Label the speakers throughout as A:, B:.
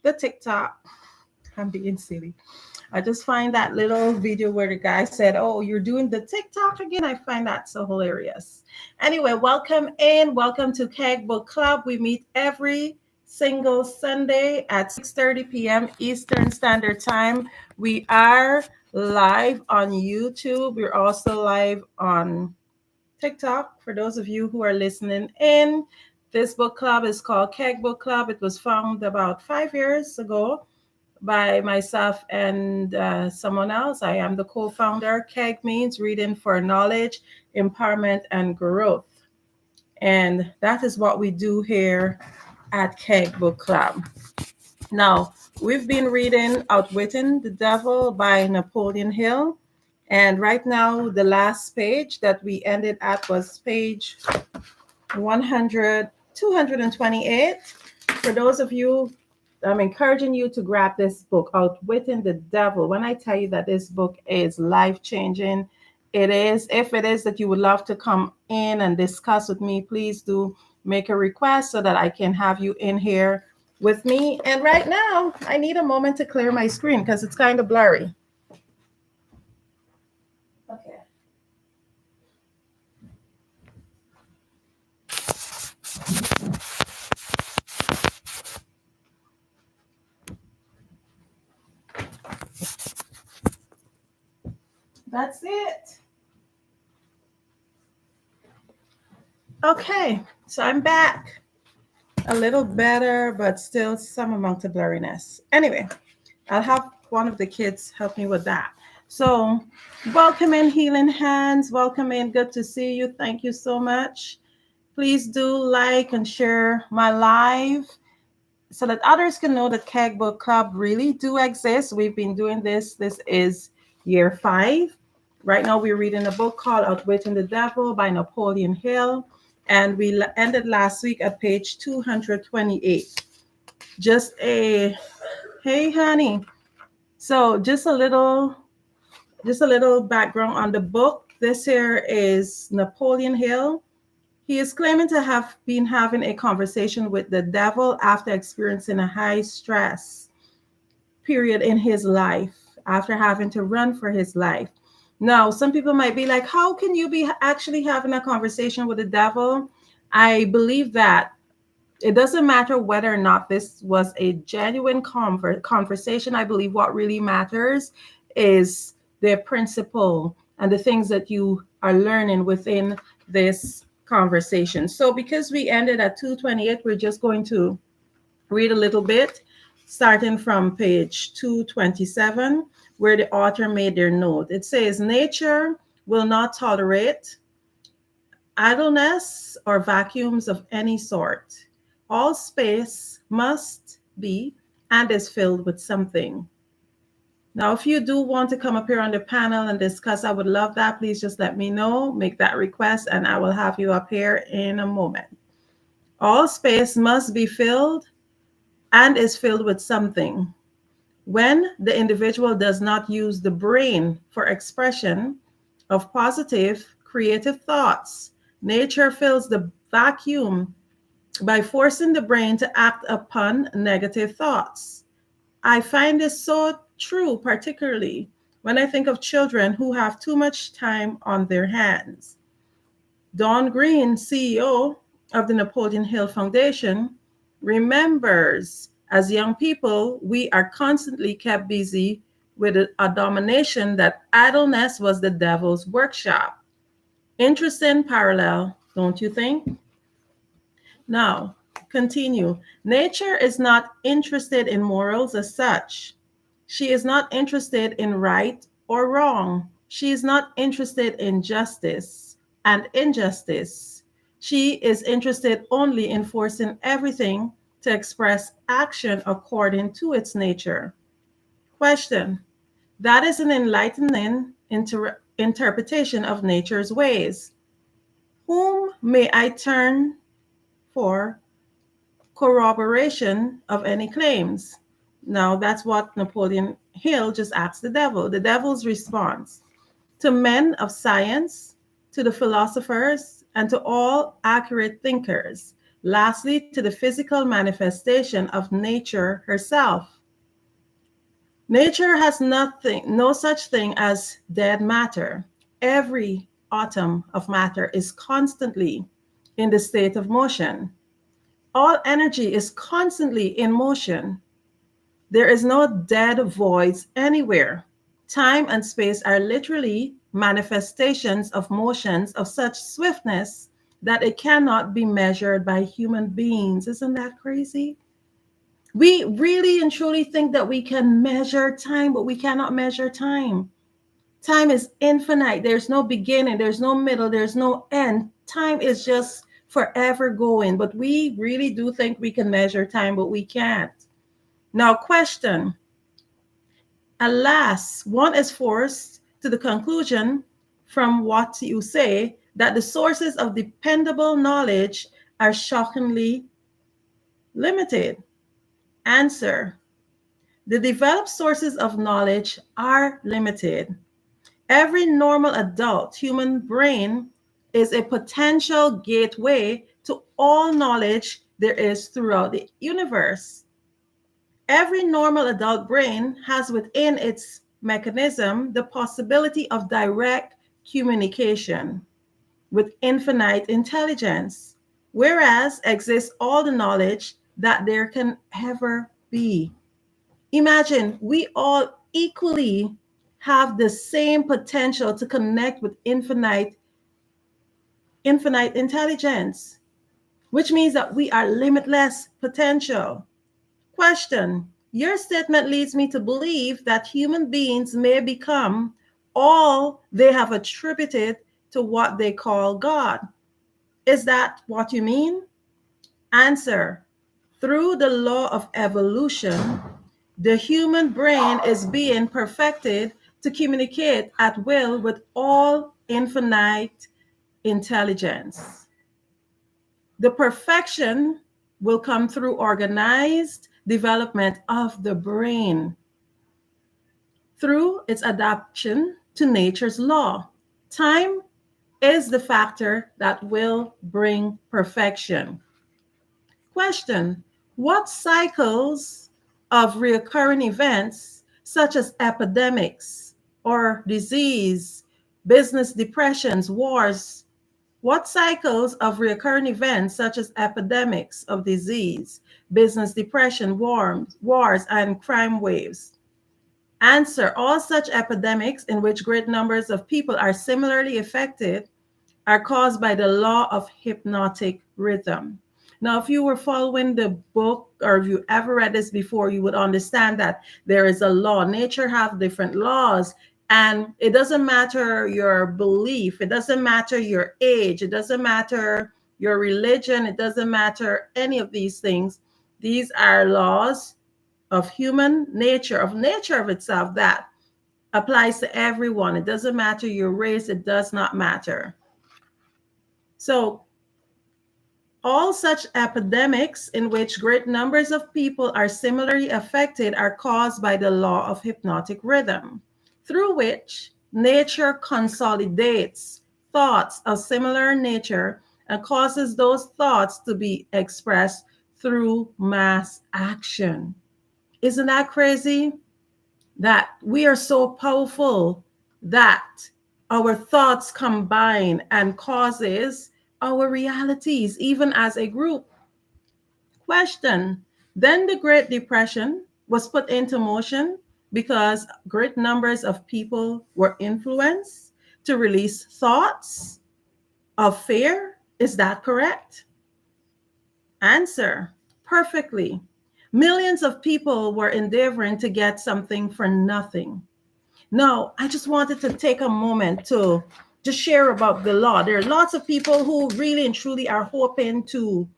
A: the TikTok. I'm being silly. I just find that little video where the guy said, "Oh, you're doing the TikTok again." I find that so hilarious. Anyway, welcome in. Welcome to Keg Book Club. We meet every single Sunday at 6:30 p.m. Eastern Standard Time. We are live on YouTube. We're also live on TikTok. For those of you who are listening in, this book club is called Keg Book Club. It was founded about 5 years ago by myself and someone else. I am the co founder. KEG means Reading for Knowledge, Empowerment, and Growth. And that is what we do here at KEG Book Club. Now, we've been reading Outwitting the Devil by Napoleon Hill. And right now, the last page that we ended at was page 100, 228. For those of you, I'm encouraging you to grab this book, Outwitting the Devil. When I tell you that this book is life changing, it is. If it is that you would love to come in and discuss with me, please do make a request so that I can have you in here with me. And right now, I need a moment to clear my screen because it's kind of blurry. Okay. That's it. Okay, so I'm back. A little better, but still some amount of blurriness. Anyway, I'll have one of the kids help me with that. So, welcome in, Healing Hands. Welcome in. Good to see you. Thank you so much. Please do like and share my live so that others can know that Keg Book Club really do exist. We've been doing this. This is year 5. Right now, we're reading a book called Outwitting the Devil by Napoleon Hill. And we ended last week at page 228. Just a, hey, honey. So just a little background on the book. This here is Napoleon Hill. He is claiming to have been having a conversation with the devil after experiencing a high stress period in his life, after having to run for his life. Now, some people might be like, how can you be actually having a conversation with the devil? I believe that it doesn't matter whether or not this was a genuine conversation. I believe what really matters is the principle and the things that you are learning within this conversation. So because we ended at 228, we're just going to read a little bit, starting from page 227, where the author made their note. It says, nature will not tolerate idleness or vacuums of any sort. All space must be and is filled with something. Now, if you do want to come up here on the panel and discuss, I would love that. Please just let me know, make that request, and I will have you up here in a moment. All space must be filled and is filled with something. When the individual does not use the brain for expression of positive, creative thoughts, nature fills the vacuum by forcing the brain to act upon negative thoughts. I find this so true, particularly when I think of children who have too much time on their hands. Don Green, CEO of the Napoleon Hill Foundation, remembers as young people, we are constantly kept busy with a domination that idleness was the devil's workshop. Interesting parallel, don't you think? Now, continue. Nature is not interested in morals as such. She is not interested in right or wrong. She is not interested in justice and injustice. She is interested only in forcing everything to express action according to its nature. Question. That is an enlightening interpretation of nature's ways. Whom may I turn for corroboration of any claims? Now, that's what Napoleon Hill just asked the devil. The devil's response: to men of science, to the philosophers, and to all accurate thinkers, Lastly, to the physical manifestation of nature herself. Nature has no such thing as dead matter. Every atom of matter is constantly in the state of motion. All energy is constantly in motion. There is no dead voids anywhere. Time and space are literally manifestations of motions of such swiftness that it cannot be measured by human beings. Isn't that crazy? We really and truly think that we can measure time, but we cannot measure time. Time is infinite. There's no beginning, there's no middle, there's no end. Time is just forever going, but we really do think we can measure time, but we can't. Now, question. Alas, one is forced to the conclusion from what you say that the sources of dependable knowledge are shockingly limited. Answer. The developed sources of knowledge are limited. Every normal adult human brain is a potential gateway to all knowledge there is throughout the universe. Every normal adult brain has within its mechanism the possibility of direct communication with infinite intelligence, whereas exists all the knowledge that there can ever be. Imagine we all equally have the same potential to connect with infinite intelligence, which means that we are limitless potential. Question. Your statement leads me to believe that human beings may become all they have attributed to what they call God. Is that what you mean? Answer. Through the law of evolution, the human brain is being perfected to communicate at will with all infinite intelligence. The perfection will come through organized development of the brain through its adaptation to nature's law. Time is the factor that will bring perfection. Question. What cycles of recurring events, such as epidemics or disease, business depressions, wars, what cycles of recurring events, such as epidemics of disease, business depression, wars, and crime waves? Answer. All such epidemics in which great numbers of people are similarly affected are caused by the law of hypnotic rhythm. Now, if you were following the book or if you ever read this before, you would understand that there is a law. Nature has different laws, and it doesn't matter your belief, it doesn't matter your age, it doesn't matter your religion, it doesn't matter any of these things. These are laws of human nature, of nature of itself, that applies to everyone. It doesn't matter your race, it does not matter. So all such epidemics in which great numbers of people are similarly affected are caused by the law of hypnotic rhythm, through which nature consolidates thoughts of similar nature and causes those thoughts to be expressed through mass action. Isn't that crazy? That we are so powerful that our thoughts combine and causes our realities, even as a group. Question. Then the Great Depression was put into motion because great numbers of people were influenced to release thoughts of fear. Is that correct? Answer. Perfectly. Millions of people were endeavoring to get something for nothing. Now, I just wanted to take a moment to just share about the law. There are lots of people who really and truly are hoping to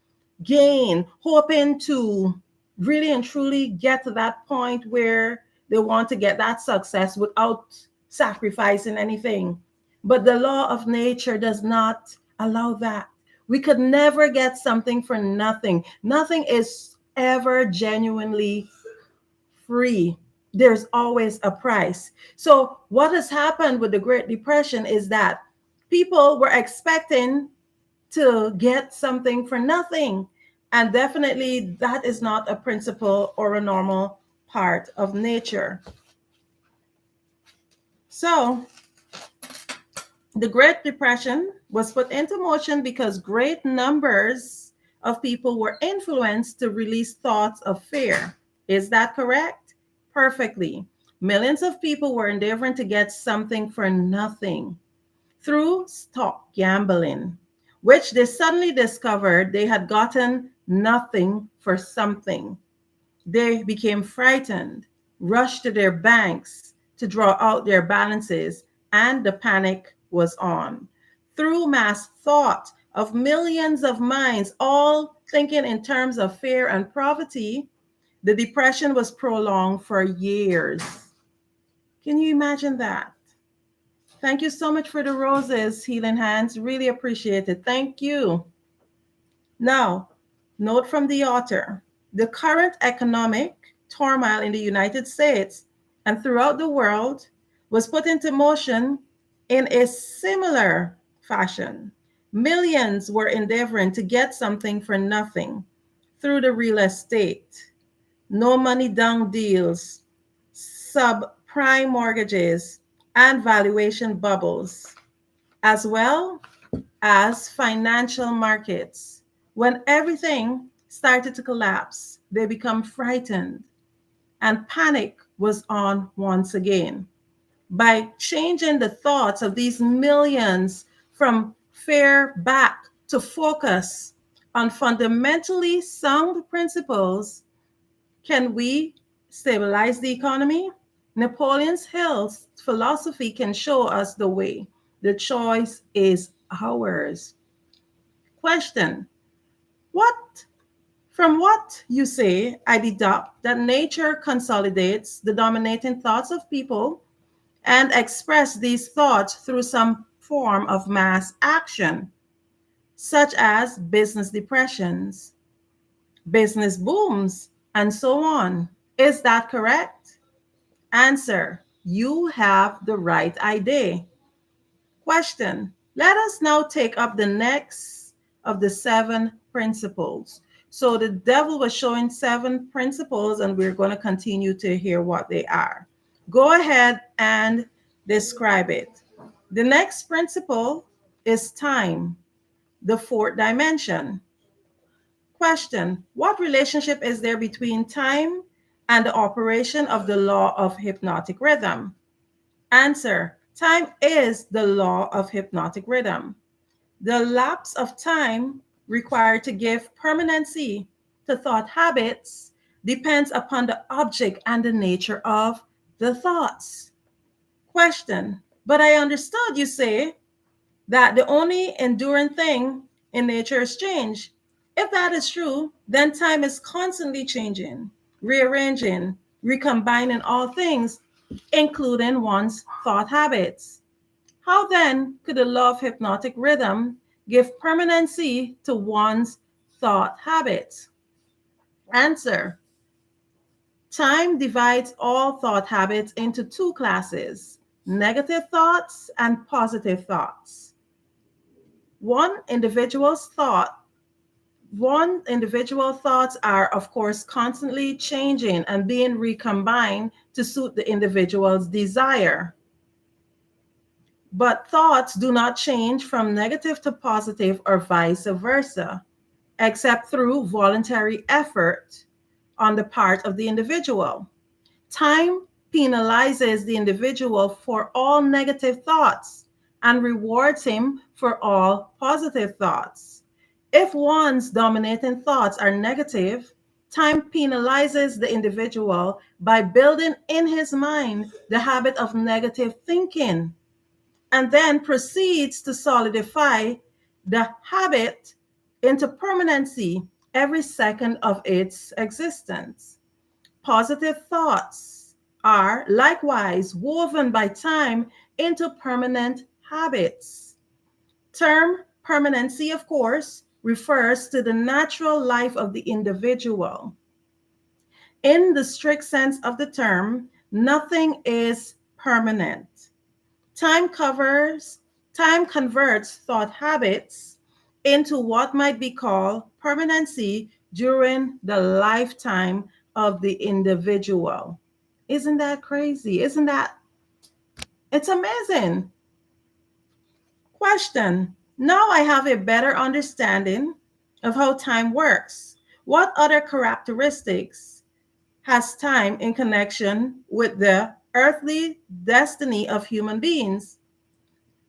A: gain, hoping to really and truly get to that point where they want to get that success without sacrificing anything. But the law of nature does not allow that. We could never get something for nothing. Nothing is ever genuinely free. There's always a price. So, what has happened with the Great Depression is that people were expecting to get something for nothing. And definitely, that is not a principle or a normal part of nature. So, the Great Depression was put into motion because great numbers of people were influenced to release thoughts of fear. Is that correct? Perfectly. Millions of people were endeavoring to get something for nothing through stock gambling, which they suddenly discovered they had gotten nothing for something. They became frightened, rushed to their banks to draw out their balances, and the panic was on. Through mass thought of millions of minds, all thinking in terms of fear and poverty, the depression was prolonged for years. Can you imagine that? Thank you so much for the roses, Healing Hands. Really appreciate it. Thank you. Now, note from the author, the current economic turmoil in the United States and throughout the world was put into motion in a similar fashion. Millions were endeavoring to get something for nothing through the real estate, no money down deals, subprime mortgages, and valuation bubbles, as well as financial markets. When everything started to collapse, they become frightened and panic was on once again. By changing the thoughts of these millions from fear back to focus on fundamentally sound principles, can we stabilize the economy? Napoleon's Hill's philosophy can show us the way. The choice is ours. Question: What from what you say, I deduct that nature consolidates the dominating thoughts of people and express these thoughts through some form of mass action, such as business depressions, business booms, and so on. Is that correct? Answer: You have the right idea. Question: Let us now take up the next of the seven principles. So the devil was showing seven principles, and we're going to continue to hear what they are. Go ahead and describe it. The next principle is time, the fourth dimension. Question: What relationship is there between time and the operation of the law of hypnotic rhythm? Answer: Time is the law of hypnotic rhythm. The lapse of time required to give permanency to thought habits depends upon the object and the nature of the thoughts. Question: But I understood you say that the only enduring thing in nature is change. If that is true, then time is constantly changing, rearranging, recombining all things, including one's thought habits. How then could the law of hypnotic rhythm give permanency to one's thought habits? Answer: Time divides all thought habits into two classes: negative thoughts and positive thoughts. One individual's thought One individual thoughts are, of course, constantly changing and being recombined to suit the individual's desire. But thoughts do not change from negative to positive or vice versa, except through voluntary effort on the part of the individual. Time penalizes the individual for all negative thoughts and rewards him for all positive thoughts. If one's dominating thoughts are negative, time penalizes the individual by building in his mind the habit of negative thinking and then proceeds to solidify the habit into permanency every second of its existence. Positive thoughts are likewise woven by time into permanent habits. Term permanency, of course, refers to the natural life of the individual. In the strict sense of the term, nothing is permanent. Time covers Time converts thought habits into what might be called permanency during the lifetime of the individual. Isn't that crazy? Isn't that? It's amazing. Question. Now I have a better understanding of how time works. What other characteristics has time in connection with the earthly destiny of human beings?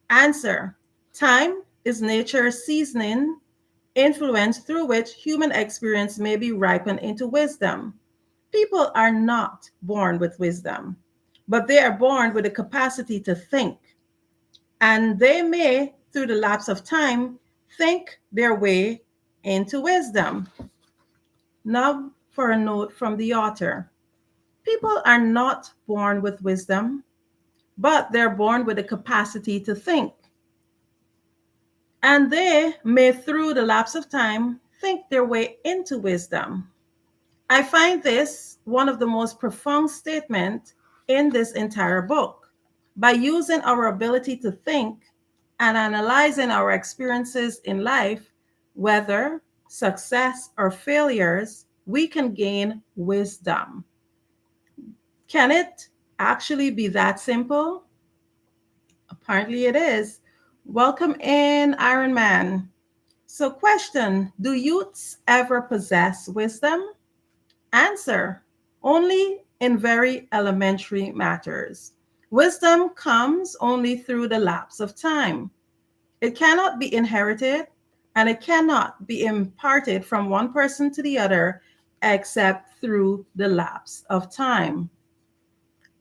A: Answer. Time is nature's seasoning influence through which human experience may be ripened into wisdom. People are not born with wisdom, but they are born with the capacity to think, and they may, through the lapse of time, think their way into wisdom. Now, for a note from the author. People are not born with wisdom, but they're born with the capacity to think. And they may, through the lapse of time, think their way into wisdom. I find this one of the most profound statements in this entire book. By using our ability to think and analyzing our experiences in life, whether success or failures, we can gain wisdom. Can it actually be that simple? Apparently it is. Welcome in, Iron Man. So, question. Do youths ever possess wisdom? Answer. Only in very elementary matters. Wisdom comes only through the lapse of time. It cannot be inherited and it cannot be imparted from one person to the other except through the lapse of time.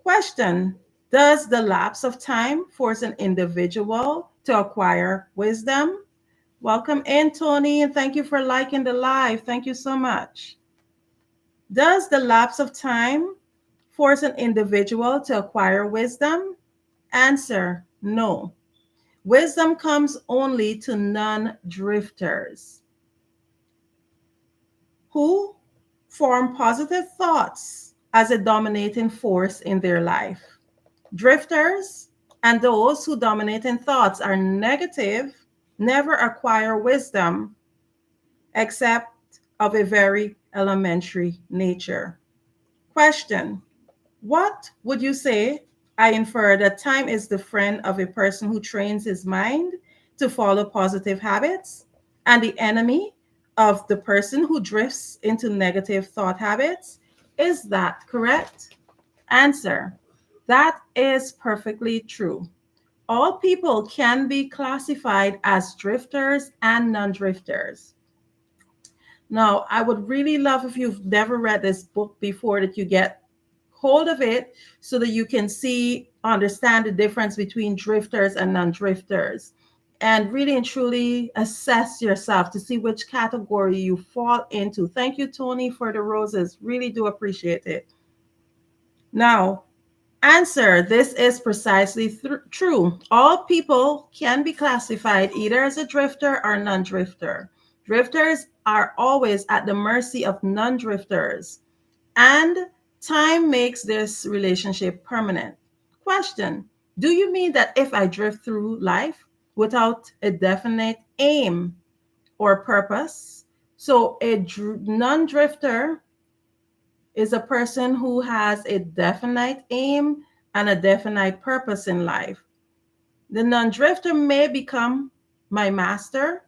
A: Question. Does the lapse of time force an individual to acquire wisdom? Welcome in, Tony, and thank you for liking the live. Thank you so much. Does the lapse of time force an individual to acquire wisdom? Answer. No. Wisdom comes only to non drifters who form positive thoughts as a dominating force in their life. Drifters and those who dominate in thoughts are negative never acquire wisdom except of a very elementary nature. Question. What would you say? I infer that time is the friend of a person who trains his mind to follow positive habits and the enemy of the person who drifts into negative thought habits. Is that correct? Answer. That is perfectly true. All people can be classified as drifters and non drifters. Now, I would really love if you've never read this book before that you get hold of it so that you can see, understand the difference between drifters and non drifters, and really and truly assess yourself to see which category you fall into. Thank you, Tony, for the roses. Really do appreciate it. Now, answer. This is precisely true. All people can be classified either as a drifter or non drifter. Drifters are always at the mercy of non drifters, and time makes this relationship permanent. Question. Do you mean that if I drift through life without a definite aim or purpose, so a non drifter is a person who has a definite aim and a definite purpose in life. The non drifter may become my master,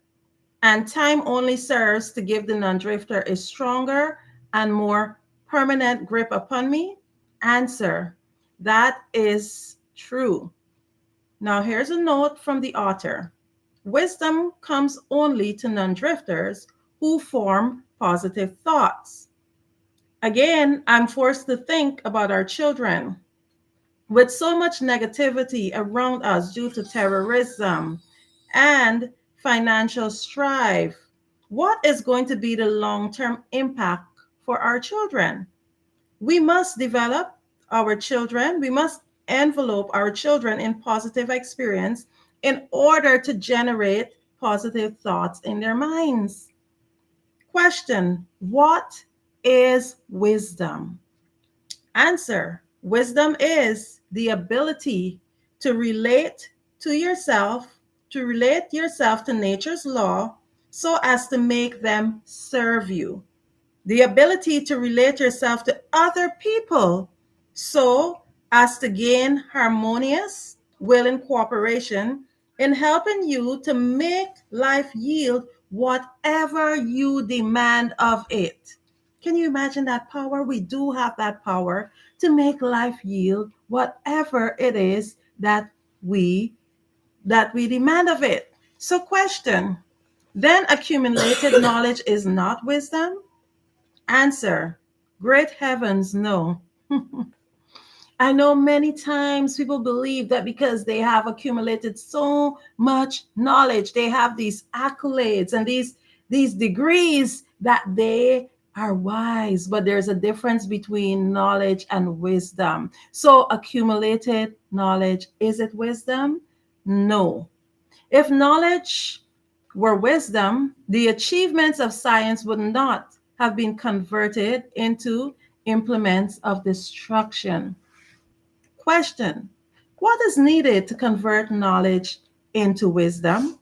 A: and time only serves to give the non drifter a stronger and more permanent grip upon me? Answer. That is true. Now, here's a note from the author. Wisdom comes only to non drifters who form positive thoughts. Again, I'm forced to think about our children. With so much negativity around us due to terrorism and financial strife, what is going to be the long term impact for our children? We must develop our children, we must envelope our children in positive experience in order to generate positive thoughts in their minds. Question. What is wisdom? Answer. Wisdom is the ability to relate to yourself, to relate yourself to nature's law so as to make them serve you. the ability to relate yourself to other people so as to gain harmonious, willing cooperation in helping you to make life yield whatever you demand of it. Can you imagine that power? We do have that power to make life yield whatever it is we we demand of it. So question, then accumulated knowledge is not wisdom? Answer, great heavens, no. I know many times people believe that because they have accumulated so much knowledge, they have these accolades and these degrees that they are wise, but there's a difference between knowledge and wisdom. So accumulated knowledge, is it wisdom? No. If knowledge were wisdom, the achievements of science would not have been converted into implements of destruction. Question, what is needed to convert knowledge into wisdom?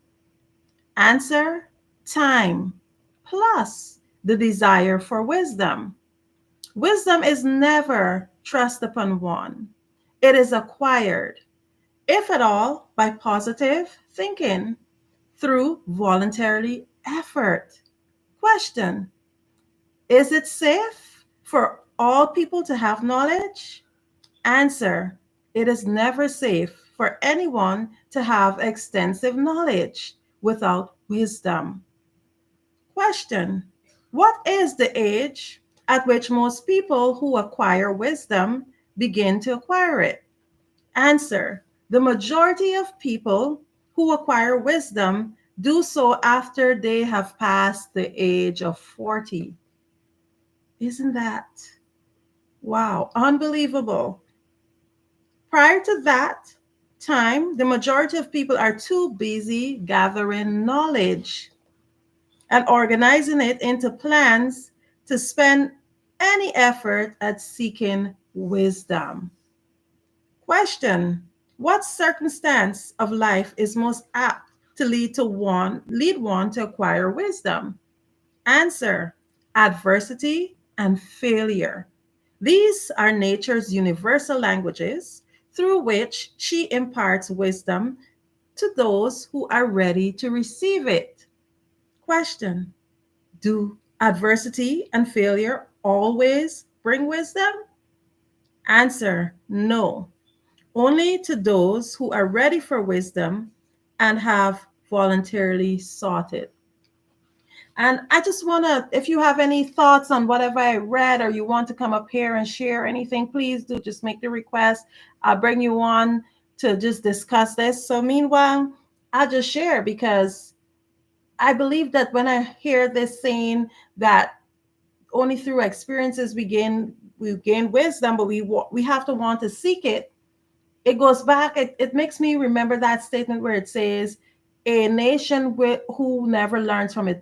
A: Answer, time plus the desire for wisdom. Wisdom is never thrust upon one, it is acquired, if at all, by positive thinking through voluntary effort. Question, is it safe for all people to have knowledge? Answer, it is never safe for anyone to have extensive knowledge without wisdom. Question, what is the age at which most people who acquire wisdom begin to acquire it? Answer, the majority of people who acquire wisdom do so after they have passed the age of 40. Isn't that wow? Unbelievable. Prior to that time, the majority of people are too busy gathering knowledge and organizing it into plans to spend any effort at seeking wisdom. Question, what circumstance of life is most apt to lead one to acquire wisdom? Answer, adversity and failure. These are nature's universal languages through which she imparts wisdom to those who are ready to receive it. Question, do adversity and failure always bring wisdom? Answer, no. Only to those who are ready for wisdom and have voluntarily sought it. And I just want to, if you have any thoughts on whatever I read or you want to come up here and share anything, please do just make the request. I'll bring you on to just discuss this. So, meanwhile, I'll just share because I believe that when I hear this saying that only through experiences we gain wisdom, but we have to want to seek it. It goes back, it makes me remember that statement where it says, a nation who never learns from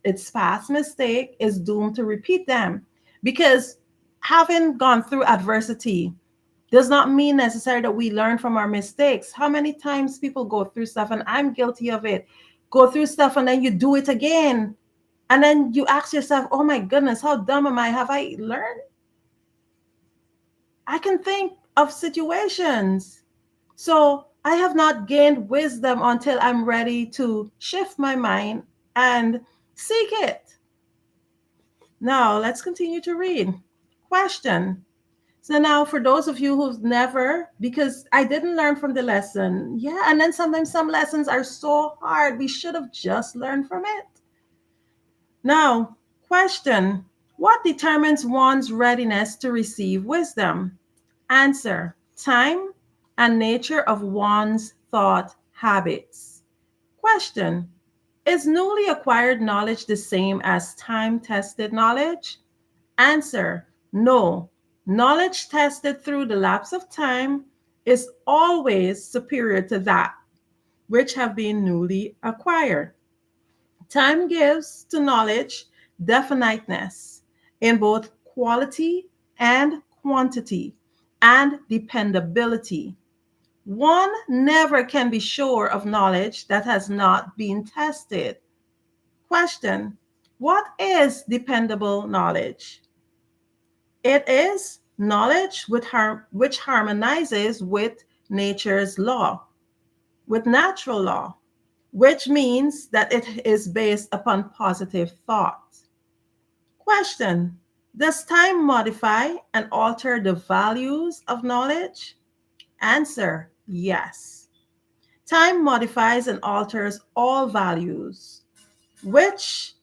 A: its past mistake is doomed to repeat them. Because having gone through adversity does not mean necessarily that we learn from our mistakes. How many times people go through stuff, and I'm guilty of it, go through stuff and then you do it again. And then you ask yourself, oh my goodness, how dumb am I? Have I learned? I can think of situations. So I have not gained wisdom until I'm ready to shift my mind and seek it. Now let's continue to read. Question. So now for those of you who've never, because I didn't learn from the lesson. Yeah, and then sometimes some lessons are so hard. We should have just learned from it. Now, question. What determines one's readiness to receive wisdom? Answer, time and nature of one's thought habits. Question, is newly acquired knowledge the same as time tested knowledge? Answer, no. Knowledge tested through the lapse of time is always superior to that which have been newly acquired. Time gives to knowledge definiteness in both quality and quantity and dependability. One never can be sure of knowledge that has not been tested. Question, What is dependable knowledge? It is knowledge which harmonizes with nature's law, with natural law, which means that it is based upon positive thought. Question: does time modify and alter the values of knowledge? Answer: yes. Time modifies and alters all values, which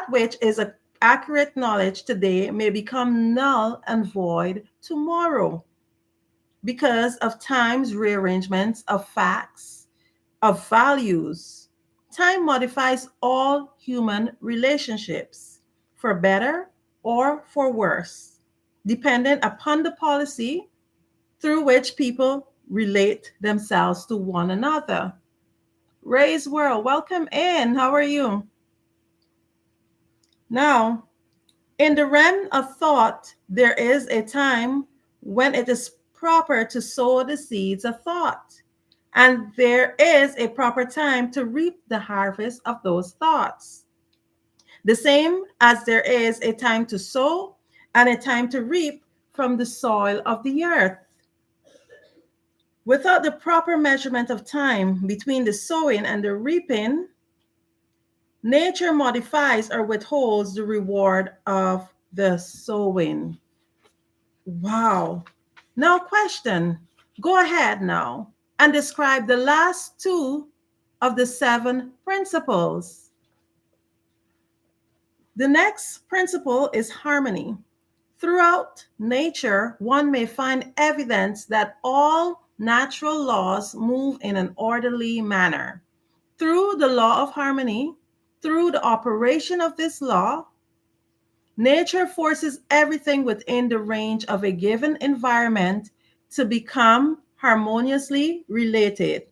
A: which is a accurate knowledge today may become null and void tomorrow because of time's rearrangements of facts, of values. Time modifies all human relationships for better or for worse, dependent upon the policy through which people relate themselves to one another. Ray's World, welcome in. How are you? Now, in the realm of thought, there is a time when it is proper to sow the seeds of thought, and there is a proper time to reap the harvest of those thoughts. The same as there is a time to sow and a time to reap from the soil of the earth. Without the proper measurement of time between the sowing and the reaping, nature modifies or withholds the reward of the sowing. Wow. Now, question. Go ahead now and describe the last two of the seven principles. The next principle is harmony. Throughout nature, one may find evidence that all natural laws move in an orderly manner. Through the law of harmony, through the operation of this law, nature forces everything within the range of a given environment to become harmoniously related.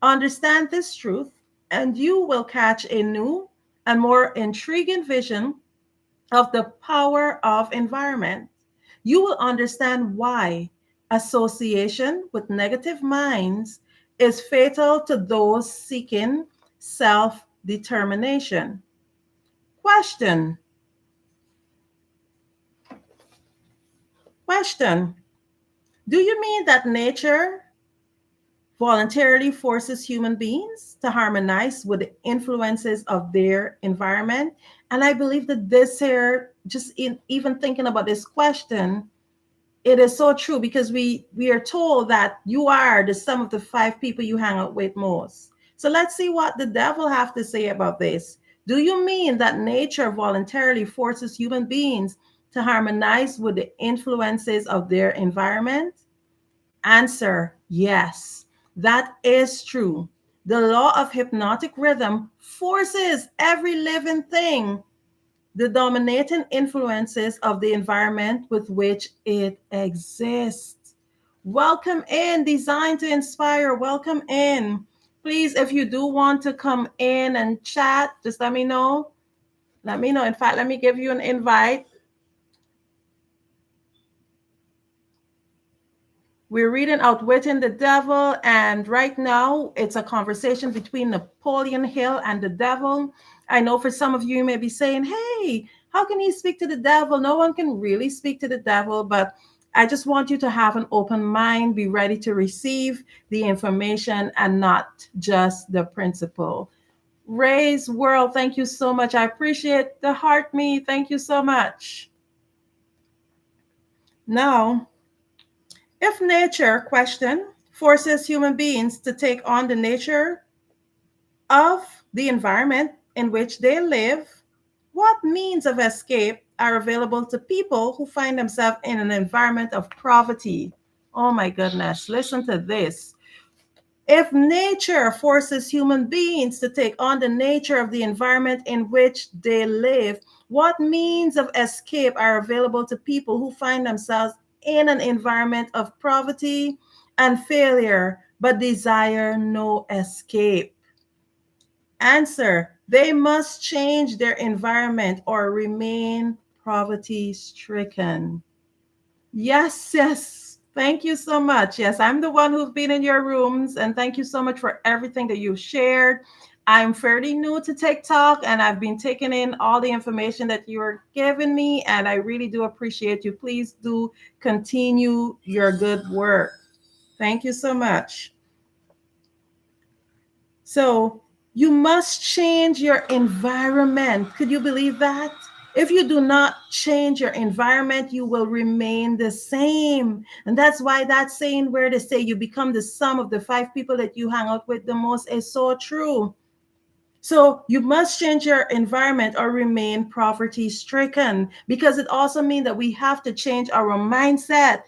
A: Understand this truth, and you will catch a new and more intriguing vision of the power of environment. You will understand why association with negative minds is fatal to those seeking self determination. Question. Question. Do you mean that nature voluntarily forces human beings to harmonize with the influences of their environment? And I believe that this here, just in even thinking about this question, it is so true because we are told that you are the sum of the five people you hang out with most. So let's see what the devil have to say about this. Do you mean that nature voluntarily forces human beings to harmonize with the influences of their environment? Answer: yes, that is true. The law of hypnotic rhythm forces every living thing the dominating influences of the environment with which it exists. Welcome in, Design to Inspire. Welcome in. Please, if you do want to come in and chat, just let me know. Let me know. In fact, let me give you an invite. We're reading Outwitting the Devil, and right now it's a conversation between Napoleon Hill and the devil. I know for some of you may be saying, hey, how can he speak to the devil? No one can really speak to the devil, but I just want you to have an open mind, be ready to receive the information and not just the principle. Ray's World, thank you so much. I appreciate the heart me. Thank you so much. Now, if nature, question, forces human beings to take on the nature of the environment in which they live, what means of escape are available to people who find themselves in an environment of poverty? Oh my goodness, listen to this. If nature forces human beings to take on the nature of the environment in which they live, what means of escape are available to people who find themselves in an environment of poverty and failure but desire no escape? Answer: they must change their environment or remain poverty stricken. Yes, yes. Thank you so much. Yes, I'm the one who's been in your rooms, and thank you so much for everything that you've shared. I'm fairly new to TikTok and I've been taking in all the information that you're giving me, and I really do appreciate you. Please do continue your good work. Thank you so much. So, you must change your environment. Could you believe that? If you do not change your environment, you will remain the same. And that's why that saying where they say you become the sum of the five people that you hang out with the most is so true. So you must change your environment or remain poverty stricken, because it also means that we have to change our mindset.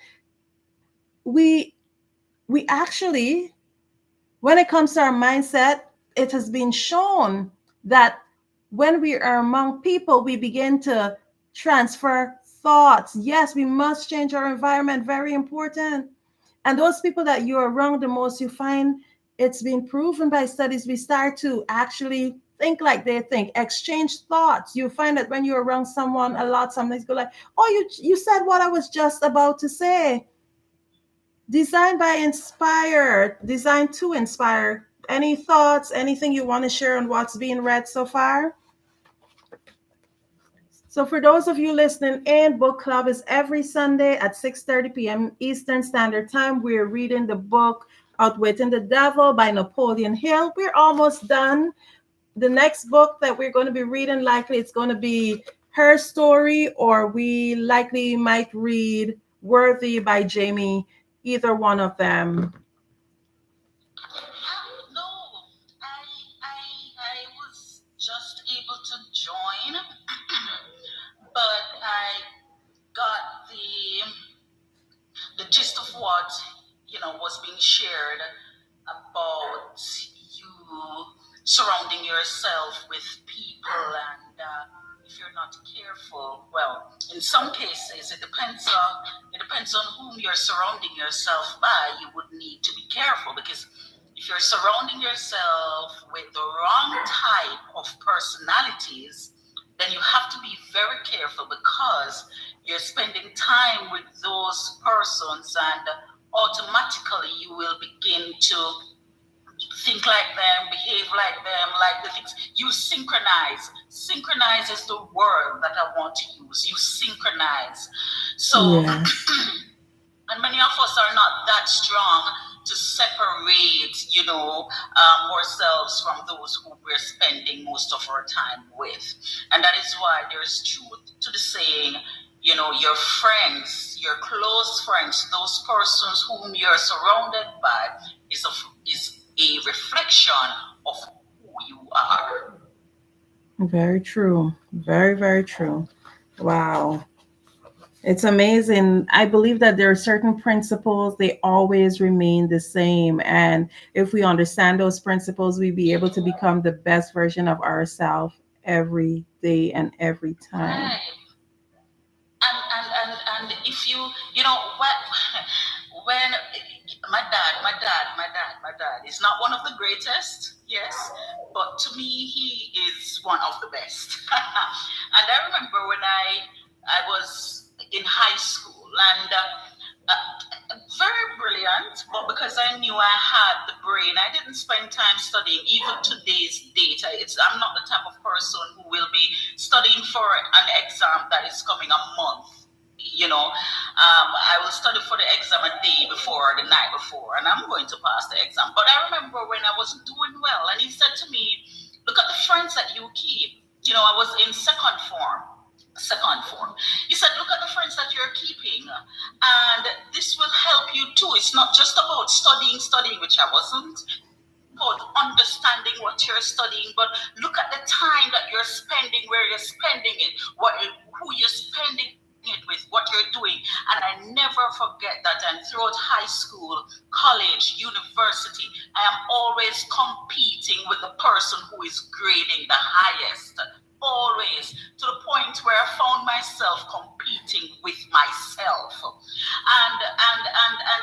A: We we actually, when it comes to our mindset, it has been shown that when we are among people, we begin to transfer thoughts. Yes, we must change our environment, very important. And those people that you're around the most, you find it's been proven by studies, we start to actually think like they think, exchange thoughts. You find that when you're around someone a lot, sometimes go like, oh, you said what I was just about to say. Designed by Inspire, designed to inspire. Any thoughts, anything you want to share on what's being read so far? So for those of you listening in, book club is every Sunday at 6:30 p.m. Eastern Standard Time. We're reading the book Outwitting the Devil by Napoleon Hill. We're almost done. The next book that we're going to be reading, likely it's going to be Her Story, or we likely might read Worthy by Jamie, either one of them.
B: No, I was just able to join, but I got the gist of what was being shared about you surrounding yourself with people, and if you're not careful, well, in some cases it depends on whom you're surrounding yourself by. You would need to be careful, because if you're surrounding yourself with the wrong type of personalities, then you have to be very careful, because you're spending time with those persons, and automatically you will begin to think like them, behave like the things. You synchronize. Synchronize is the word that I want to use. You synchronize. So,
A: Yes.
B: and many of us are not that strong to separate, ourselves from those who we're spending most of our time with. And that is why there's truth to the saying, your friends, your close friends, those persons whom you're surrounded by, is a reflection of who you are.
A: Very true. Very, very true. Wow. It's amazing. I believe that there are certain principles, they always remain the same. And if we understand those principles, we be able to become the best version of ourselves every day and every time.
B: Right. And if when my dad is not one of the greatest, yes, but to me he is one of the best. And I remember when I was in high school, and very brilliant, but because I knew I had the brain, I didn't spend time studying. Even today's date, I'm not the type of person who will be studying for an exam that is coming a month. I will study for the exam a day before, the night before, and I'm going to pass the exam. But I remember when I was doing well, and he said to me, "Look at the friends that you keep." I was in second form. He said, "Look at the friends that you're keeping, and this will help you too. It's not just about studying, which I wasn't. It's about understanding what you're studying, but look at the time that you're spending, where you're spending it, who you're spending it with, what you're doing." And I never forget that. And throughout high school, college, university, I am always competing with the person who is grading the highest. Always, to the point where I found myself competing with myself. And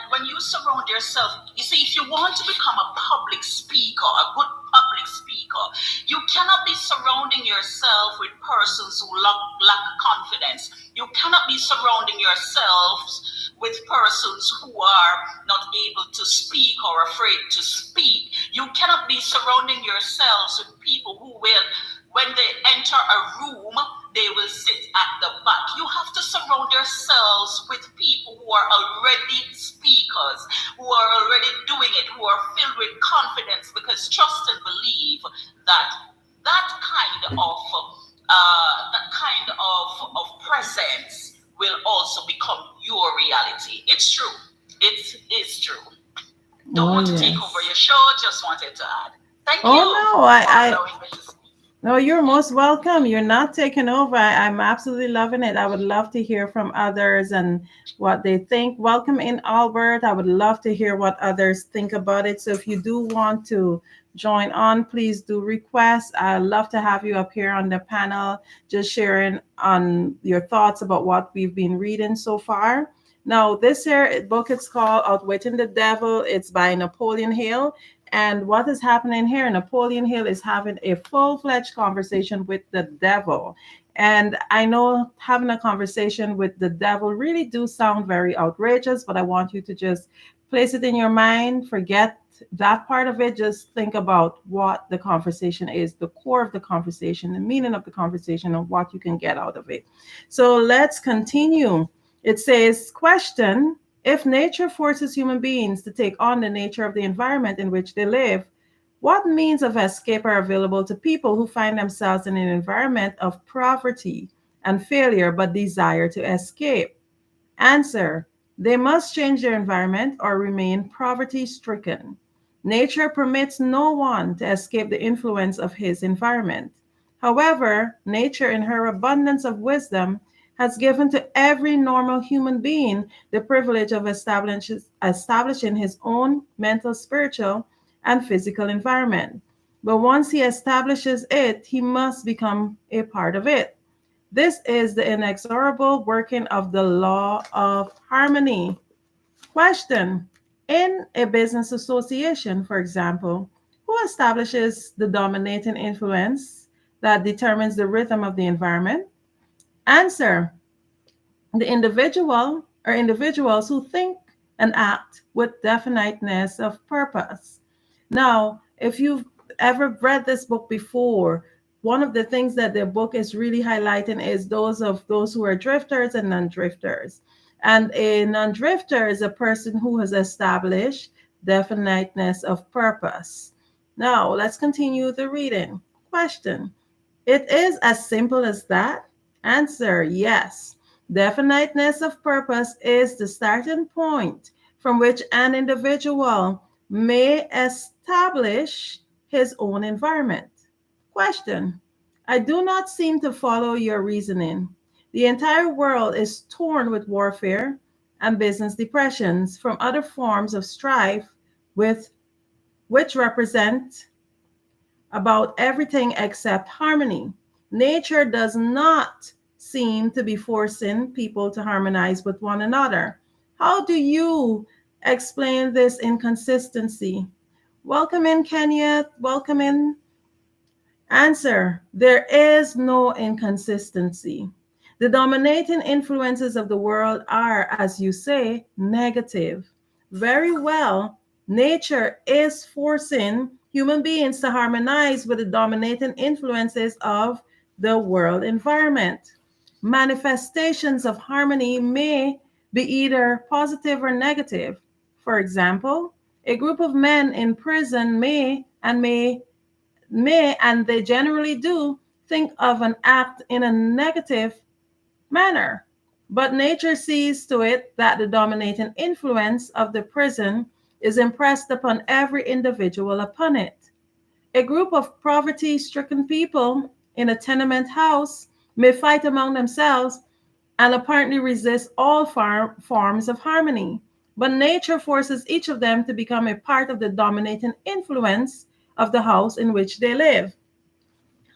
B: when you surround yourself, you see, if you want to become a public speaker, a good public speaker, you cannot be surrounding yourself with persons who lack confidence. You cannot be surrounding yourselves with persons who are not able to speak or afraid to speak. You cannot be surrounding yourselves with people who will, when they enter a room, they will sit at the back. You have to surround yourselves with people who are already speakers, who are already doing it, who are filled with confidence, because trust and believe that that kind of of presence will also become your reality. It's true. It is true. Don't
A: Oh
B: want to take over
A: yes.
B: your show, just wanted to add. Thank
A: Oh
B: you
A: no,
B: for allowing me to speak.
A: no, you're most welcome. You're not taking over. I'm absolutely loving it. I would love to hear from others and what they think. Welcome in, Albert. I would love to hear what others think about it. So if you do want to join on, please do request. I'd love to have you up here on the panel, just sharing on your thoughts about what we've been reading so far. Now, this here book is called Outwitting the Devil. It's by Napoleon Hill. And what is happening here? Napoleon Hill is having a full fledged conversation with the devil. And I know having a conversation with the devil really do sound very outrageous, but I want you to just place it in your mind, forget that part of it. Just think about what the conversation is, the core of the conversation, the meaning of the conversation, and what you can get out of it. So let's continue. It says, question: if nature forces human beings to take on the nature of the environment in which they live, what means of escape are available to people who find themselves in an environment of poverty and failure but desire to escape? Answer: they must change their environment or remain poverty stricken. Nature permits no one to escape the influence of his environment. However, nature, in her abundance of wisdom, has given to every normal human being the privilege of establishing his own mental, spiritual, and physical environment. But once he establishes it, he must become a part of it. This is the inexorable working of the law of harmony. Question: in a business association, for example, who establishes the dominating influence that determines the rhythm of the environment? Answer: the individual or individuals who think and act with definiteness of purpose. Now, if you've ever read this book before, one of the things that the book is really highlighting is those who are drifters and non-drifters. And a non-drifter is a person who has established definiteness of purpose. Now, let's continue the reading. Question: it is as simple as that? Answer: yes. Definiteness of purpose is the starting point from which an individual may establish his own environment. Question: I do not seem to follow your reasoning. The entire world is torn with warfare and business depressions from other forms of strife with which represent about everything except harmony. Nature does not seem to be forcing people to harmonize with one another. How do you explain this inconsistency? Welcome in, Kenya. Welcome in. Answer: there is no inconsistency. The dominating influences of the world are, as you say, negative. Very well, nature is forcing human beings to harmonize with the dominating influences of the world environment. Manifestations of harmony may be either positive or negative. For example, a group of men in prison may, and they generally do, think of an act in a negative manner. But nature sees to it that the dominating influence of the prison is impressed upon every individual upon it. A group of poverty stricken people in a tenement house may fight among themselves and apparently resist all forms of harmony. But nature forces each of them to become a part of the dominating influence of the house in which they live.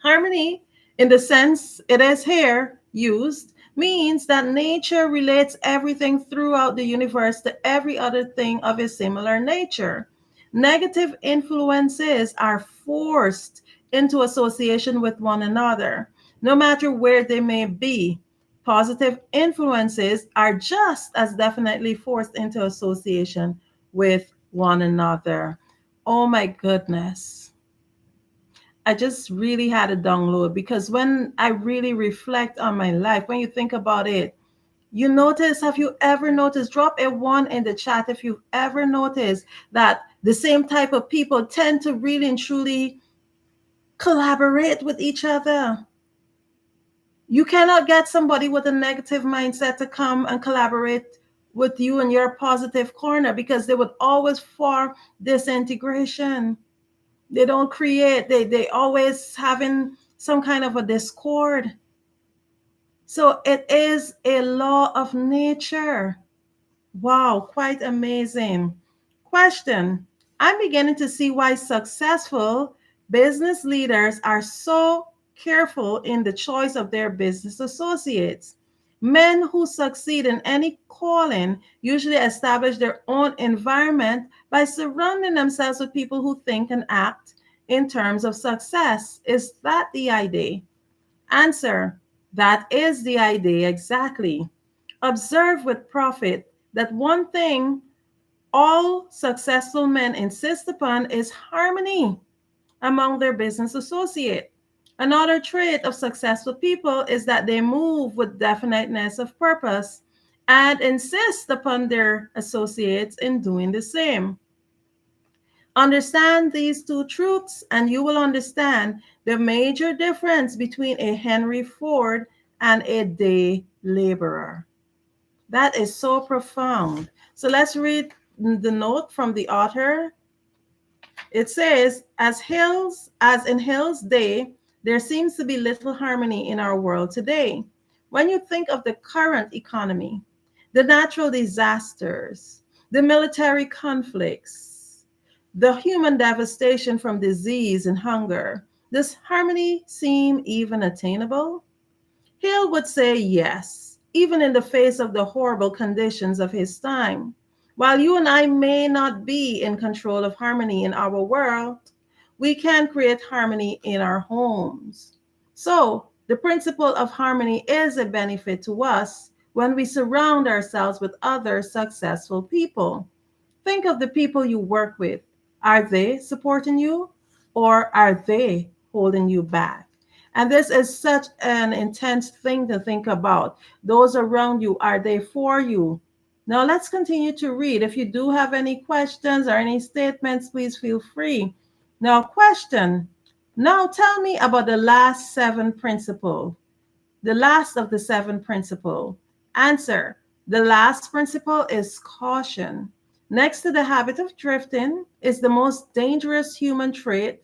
A: Harmony, in the sense it is here used, means that nature relates everything throughout the universe to every other thing of a similar nature. Negative influences are forced into association with one another, no matter where they may be. Positive influences are just as definitely forced into association with one another. Oh my goodness. I just really had a download because when I really reflect on my life, when you think about it, you notice, have you ever noticed? Drop a one in the chat if you've ever noticed that the same type of people tend to really and truly collaborate with each other. You cannot get somebody with a negative mindset to come and collaborate with you in your positive corner because they would always form disintegration. They don't create, they always having some kind of a discord. So it is a law of nature. Wow, quite amazing. Question. I'm beginning to see why successful business leaders are so careful in the choice of their business associates. Men who succeed in any calling usually establish their own environment by surrounding themselves with people who think and act in terms of success. Is that the idea? Answer. That is the idea exactly. Observe with profit that one thing all successful men insist upon is harmony among their business associate. Another trait of successful people is that they move with definiteness of purpose and insist upon their associates in doing the same. Understand these two truths, and you will understand the major difference between a Henry Ford and a day laborer. That is so profound. So let's read the note from the author. It says, as in Hill's day, there seems to be little harmony in our world today. When you think of the current economy, the natural disasters, the military conflicts, the human devastation from disease and hunger, does harmony seem even attainable? Hill would say yes, even in the face of the horrible conditions of his time. While you and I may not be in control of harmony in our world, we can create harmony in our homes. So, the principle of harmony is a benefit to us when we surround ourselves with other successful people. Think of the people you work with. Are they supporting you or are they holding you back? And this is such an intense thing to think about. Those around you, are they for you? Now let's continue to read. If you do have any questions or any statements, please feel free. Now, question. Now tell me about the last seven principles, the last of the seven principle. Answer. The last principle is caution. Next to the habit of drifting is the most dangerous human trait,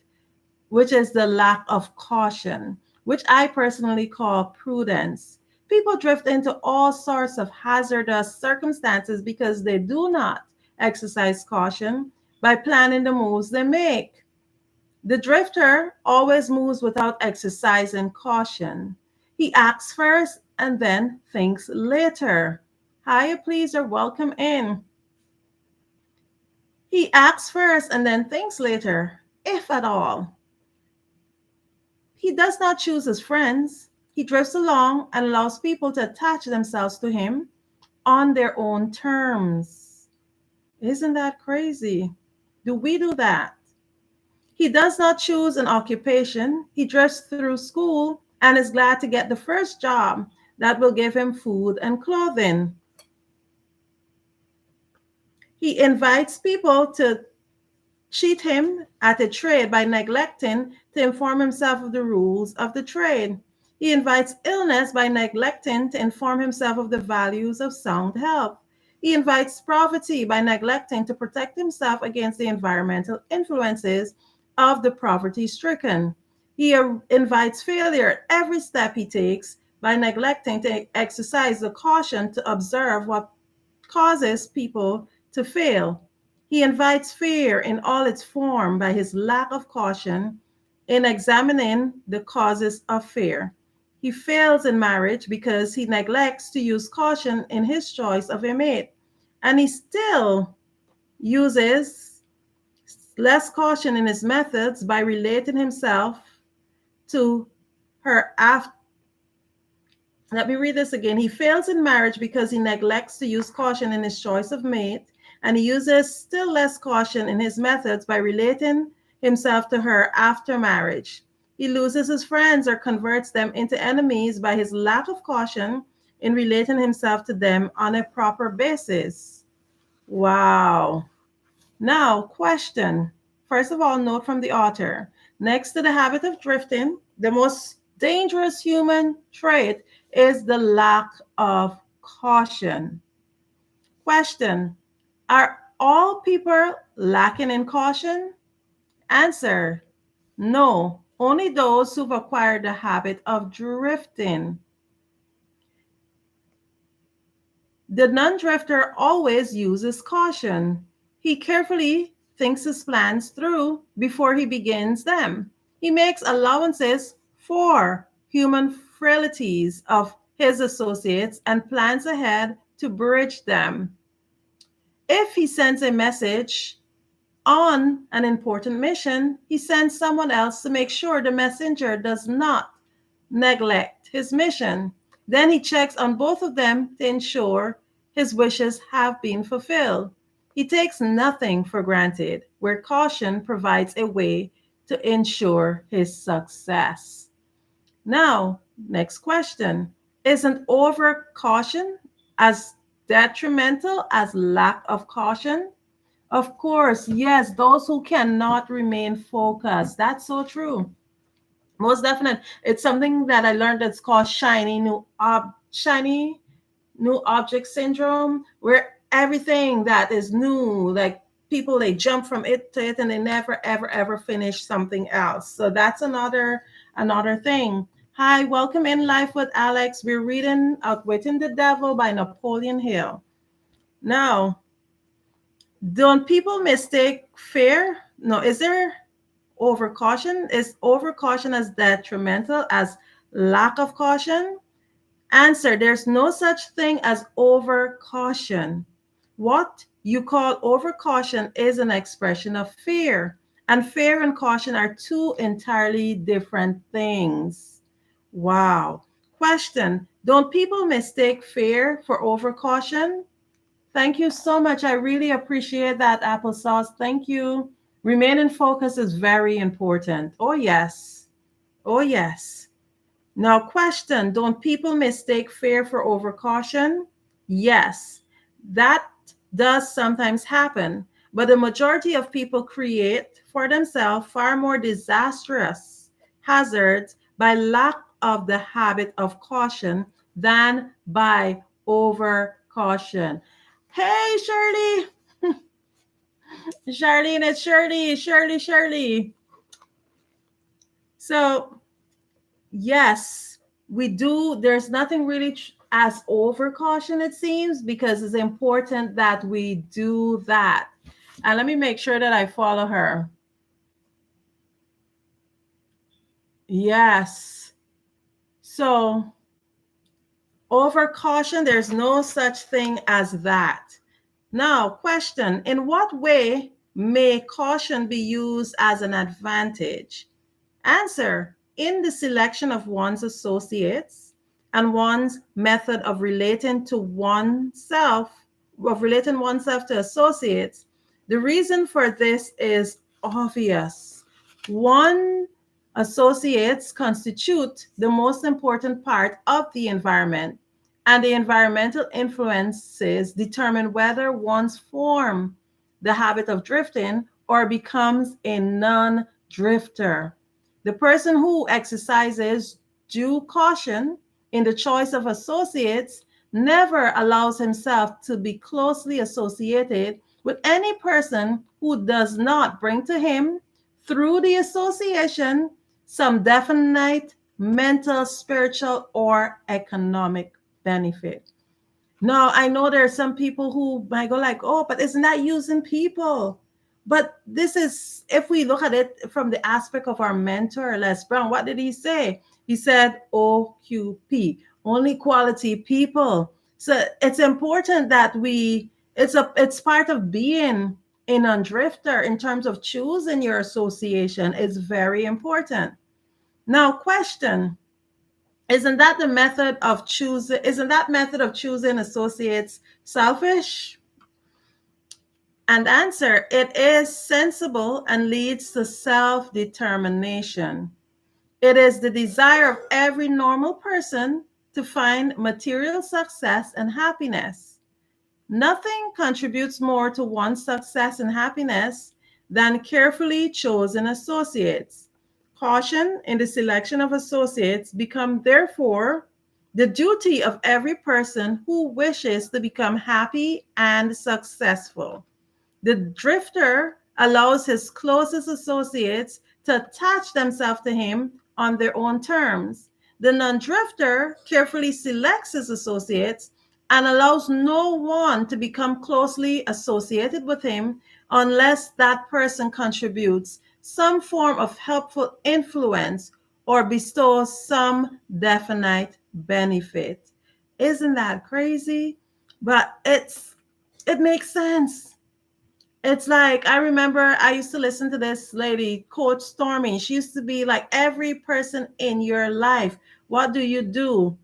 A: which is the lack of caution, which I personally call prudence. People drift into all sorts of hazardous circumstances because they do not exercise caution by planning the moves they make. The drifter always moves without exercising caution. He acts first and then thinks later. Hiya, pleaser, welcome in. He acts first and then thinks later, if at all. He does not choose his friends. He drifts along and allows people to attach themselves to him on their own terms. Isn't that crazy? Do we do that? He does not choose an occupation. He drifts through school and is glad to get the first job that will give him food and clothing. He invites people to cheat him at a trade by neglecting to inform himself of the rules of the trade. He invites illness by neglecting to inform himself of the values of sound health. He invites poverty by neglecting to protect himself against the environmental influences of the poverty stricken. He invites failure at every step he takes by neglecting to exercise the caution to observe what causes people to fail. He invites fear in all its form by his lack of caution in examining the causes of fear. He fails in marriage because he neglects to use caution in his choice of a mate. And he still uses less caution in his methods by relating himself to her Let me read this again. He fails in marriage because he neglects to use caution in his choice of mate, and he uses still less caution in his methods by relating himself to her after marriage. He loses his friends or converts them into enemies by his lack of caution in relating himself to them on a proper basis. Wow. Now, question. First of all, note from the author. Next to the habit of drifting, the most dangerous human trait is the lack of caution. Question. Are all people lacking in caution? Answer. No, only those who've acquired the habit of drifting. The non drifter always uses caution. He carefully thinks his plans through before he begins them. He makes allowances for human frailties of his associates and plans ahead to bridge them. If he sends a message on an important mission, he sends someone else to make sure the messenger does not neglect his mission. Then he checks on both of them to ensure his wishes have been fulfilled. He takes nothing for granted, where caution provides a way to ensure his success. Now, next question. Isn't over caution as detrimental as lack of caution? Of course, yes, those who cannot remain focused. That's so true. Most definite. It's something that I learned that's called shiny new object syndrome, where everything that is new, like people they jump from it to it and they never ever ever finish something else. So that's another thing. Hi, welcome in Life with Alex. We're reading Outwitting the Devil by Napoleon Hill. Now, don't people mistake fear? No, is there overcaution? Is overcaution as detrimental as lack of caution? Answer, there's no such thing as overcaution. What you call overcaution is an expression of fear, and fear and caution are two entirely different things. Wow. Question, don't people mistake fear for overcaution? Thank you so much. I really appreciate that, applesauce. Thank you. Remaining focused is very important. Oh, yes. Oh, yes. Now, question, don't people mistake fear for overcaution? Yes, that does sometimes happen, but the majority of people create for themselves far more disastrous hazards by lack of the habit of caution than by overcaution. Hey, Shirley, Charlene, it's Shirley. So, yes, we do. There's nothing really as over caution, it seems, because it's important that we do that. And let me make sure that I follow her. Yes. So, over caution, there's no such thing as that. Now, question, in what way may caution be used as an advantage? Answer, in the selection of one's associates and one's method of relating oneself to associates. The reason for this is obvious. One associates constitute the most important part of the environment, and the environmental influences determine whether one's form the habit of drifting or becomes a non-drifter. The person who exercises due caution in the choice of associates never allows himself to be closely associated with any person who does not bring to him, through the association, some definite mental, spiritual, or economic benefit. Now, I know there are some people who might go like, oh, but isn't that using people? But this is, if we look at it from the aspect of our mentor, Les Brown, what did he say? He said OQP, only quality people. So it's important that it's part of being a non-drifter in terms of choosing your association. It's very important. Now, question, Isn't that method of choosing associates selfish? And answer, it is sensible and leads to self-determination. It is the desire of every normal person to find material success and happiness. Nothing contributes more to one's success and happiness than carefully chosen associates. Caution in the selection of associates become therefore the duty of every person who wishes to become happy and successful. The drifter allows his closest associates to attach themselves to him on their own terms. The non drifter carefully selects his associates and allows no one to become closely associated with him unless that person contributes some form of helpful influence or bestows some definite benefit. Isn't that crazy? But it makes sense. It's like I remember I used to listen to this lady, Coach Stormy. She used to be like, every person in your life, what do you do?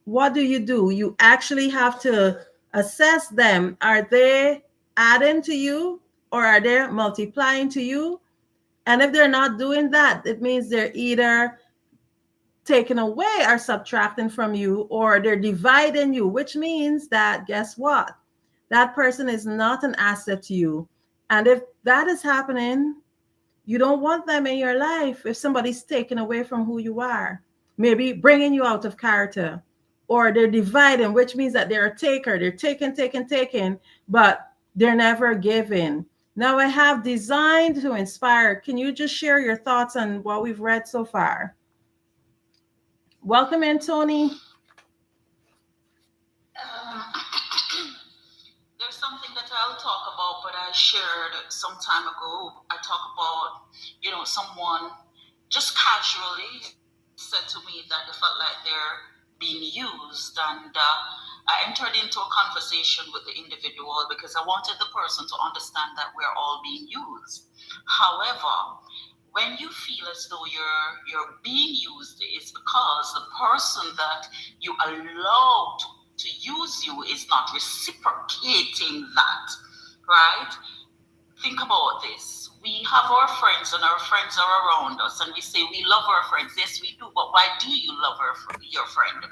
A: What do you do? You actually have to assess them. Are they adding to you or are they multiplying to you? And if they're not doing that, it means they're either taking away or subtracting from you, or they're dividing you, which means that guess what? That person is not an asset to you. And if that is happening, you don't want them in your life. If somebody's taken away from who you are, maybe bringing you out of character, or they're dividing, which means that they're a taker. They're taking, but they're never giving. Now I have designed to inspire. Can you just share your thoughts on what we've read so far? Welcome in, Tony.
B: There's something that I'll talk about, but I shared some time ago. I talk about, someone just casually said to me that they felt like they're being used, and I entered into a conversation with the individual because I wanted the person to understand that we're all being used. However, when you feel as though you're being used, it's because the person that you allow to use you is not reciprocating that, right? Think about this. We have our friends and our friends are around us and we say we love our friends. Yes, we do, but why do you love your friend?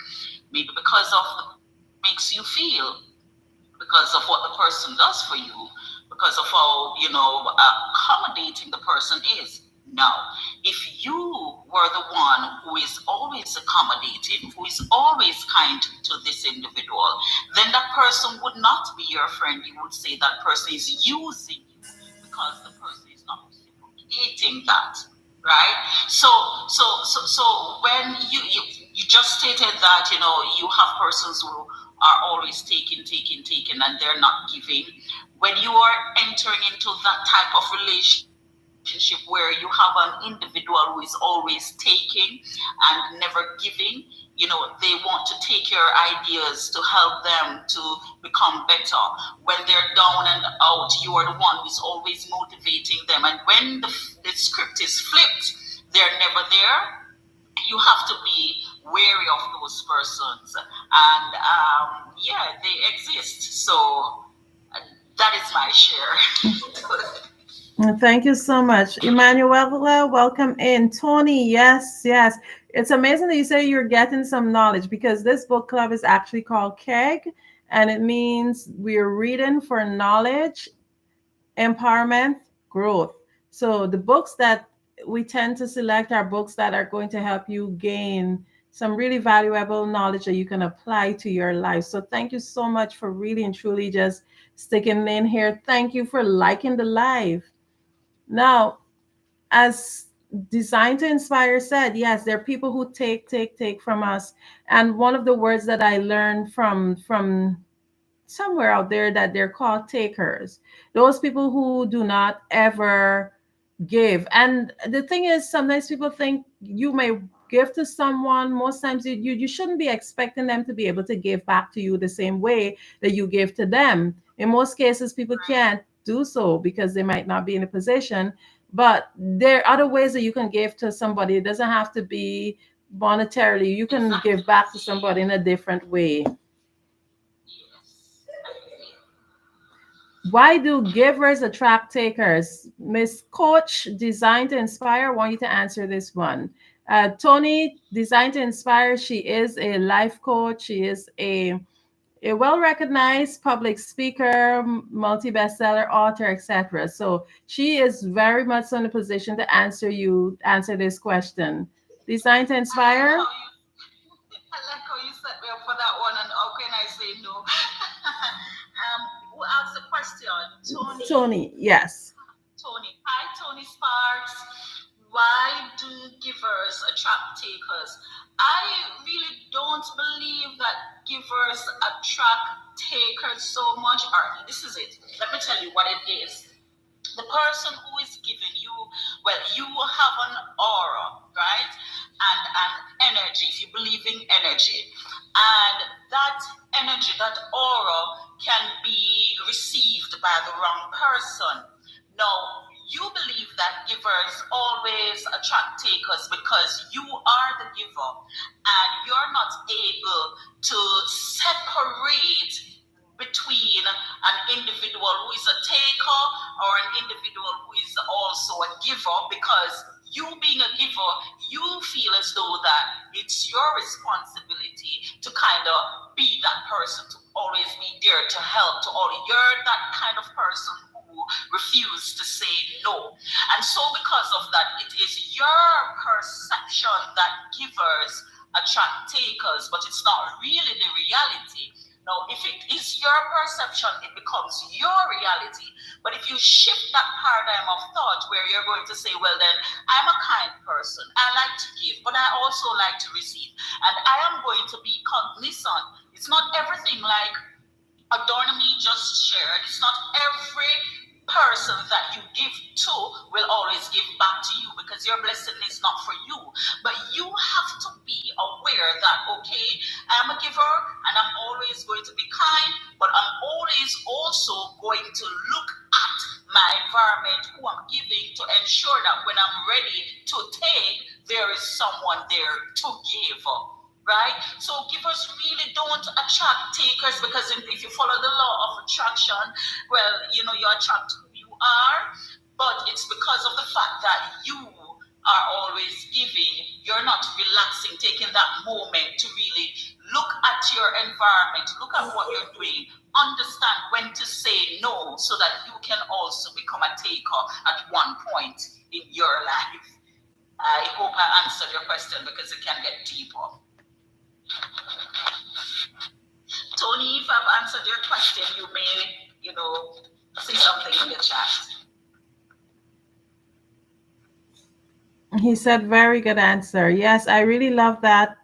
B: Maybe because of makes you feel, because of what the person does for you, because of how, accommodating the person is. No. If you were the one who is always accommodating, who is always kind to this individual, then that person would not be your friend. You would say that person is using you because the person is not reciprocating that. Right? So when you just stated that, you have persons who are always taking, and they're not giving. When you are entering into that type of relationship where you have an individual who is always taking and never giving, they want to take your ideas to help them to become better. When they're down and out, you are the one who's always motivating them. And when the script is flipped, they're never there. You have to be wary of those persons, and yeah, they exist. So that is my share.
A: Thank you so much, Emmanuel. Welcome in, Tony. Yes, yes. It's amazing that you say you're getting some knowledge because this book club is actually called KEG, and it means we're reading for knowledge, empowerment, growth. So the books that we tend to select are books that are going to help you gain some really valuable knowledge that you can apply to your life. So thank you so much for really and truly just sticking in here. Thank you for liking the live. Now, as Design to Inspire said, yes, there are people who take from us. And one of the words that I learned from somewhere out there, that they're called takers. Those people who do not ever give. And the thing is, sometimes people think you may give to someone. Most times you shouldn't be expecting them to be able to give back to you the same way that you give to them. In most cases, people can't do so because they might not be in a position. But there are other ways that you can give to somebody. It doesn't have to be monetarily. You can give
B: Exactly.
A: back to somebody in a different way.
B: Yes, I agree.
A: Why do givers attract takers? Miss Coach, Design to Inspire, I want you to answer this one. Tony, Design to Inspire, she is a life coach. She is a well-recognized public speaker, multi-bestseller author, etc. So she is very much in a position to answer this question. Design to
B: I like
A: Inspire,
B: how you I like how you set me up for that one, and how can I say no? Who asked the question? Tony.
A: Tony, yes.
B: Tony. Hi, Tony Sparks. Why do givers attract takers? I really don't believe that givers attract takers so much. Or this is it. Let me tell you what it is. The person who is giving you, well, you have an aura, right? And energy, if you believe in energy. And that energy, that aura can be received by the wrong person. Now, you believe that givers always attract takers because you are the giver and you're not able to separate between an individual who is a taker or an individual who is also a giver, because you being a giver, you feel as though that it's your responsibility to kind of be that person, to always be there to help, to all. You're that kind of person who refuse to say no. And so because of that, it is your perception that givers attract takers, but it's not really the reality. Now, if it is your perception, it becomes your reality. But if you shift that paradigm of thought where you're going to say, well, then I'm a kind person. I like to give, but I also like to receive. And I am going to be cognizant. It's not everything like autonomy just shared. It's not every person that you give to will always give back to you, because your blessing is not for you. But you have to be aware that, okay, I'm a giver and I'm always going to be kind, but I'm always also going to look at my environment, who I'm giving, to ensure that when I'm ready to take, there is someone there to give, right? So givers really don't attract takers, because if you follow the law of attraction, well, you attract who you are, but it's because of the fact that you are always giving. You're not relaxing, taking that moment to really look at your environment, look at what you're doing, understand when to say no, so that you can also become a taker at one point in your life. I hope I answered your question, because it can get deeper. Tony, if I've answered your question, you may, say something in the chat.
A: He said, "Very good answer." Yes, I really love that